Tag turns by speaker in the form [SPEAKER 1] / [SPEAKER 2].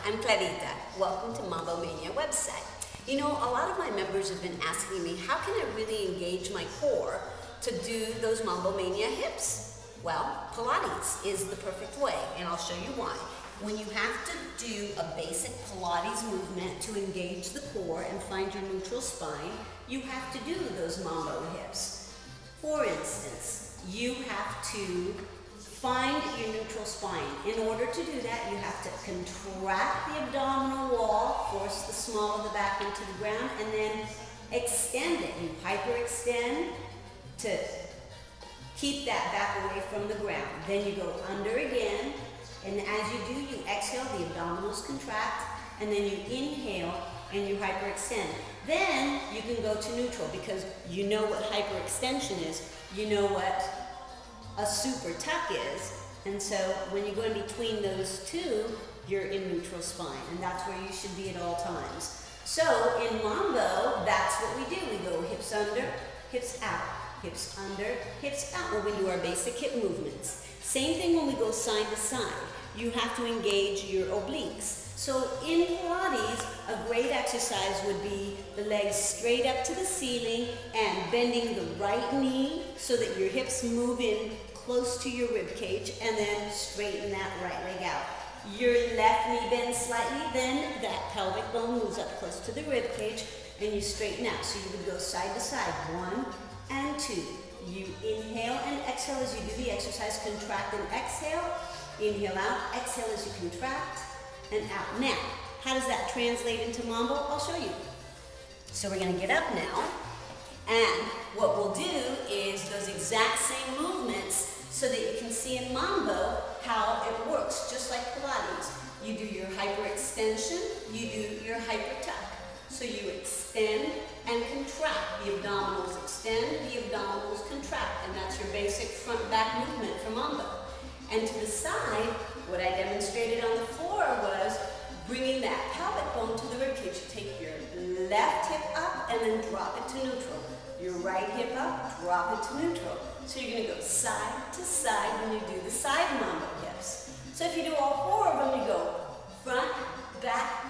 [SPEAKER 1] I'm Clarita. Welcome to Mambo Mania website. You know, a lot of my members have been asking me, how can I really engage my core to do those Mambo Mania hips? Well, Pilates is the perfect way, and I'll show you why. When you have to do a basic Pilates movement to engage the core and find your neutral spine, you have to do those Mambo hips. For instance, you have to find your neutral spine. In order to do that, you have to contract the abdominal wall, force the small of the back into the ground, and then extend it. You hyperextend to keep that back away from the ground. Then you go under again, and as you do, you exhale, the abdominals contract, and then you inhale and you hyperextend. Then you can go to neutral because you know what hyperextension is, you know what a super tuck is, and so when you go in between those two, you're in neutral spine, and that's where you should be at all times. So in Mambo, that's what we do. We go hips under, hips out, hips under, hips out when we do our basic hip movements. Same thing when we go side to side. You have to engage your obliques. So in Pilates, a great exercise would be the legs straight up to the ceiling and bending the right knee so that your hips move in close to your rib cage, and then straighten that right leg out. Your left knee bends slightly, then that pelvic bone moves up close to the rib cage, and you straighten out. So you would go side to side, 1 and 2. You inhale and exhale as you do the exercise, contract and exhale, inhale out, exhale as you contract, and out. Now, how does that translate into Mambo? I'll show you. So we're gonna get up now, and what we'll do is those exact same movements so that you can see in Mambo how it works, just like Pilates. You do your hyperextension, you do your hyper tuck. So you extend and contract. The abdominals extend, the abdominals contract, and that's your basic front-back movement for Mambo. And to the side, what I demonstrated on the floor was bringing that pelvic bone to the ribcage. You take your left hip up and then drop it to neutral. Your right hip up, drop it to neutral. So you're going to go side to side when you do the side Mambo hips. So if you do all 4 of them, you go front, back,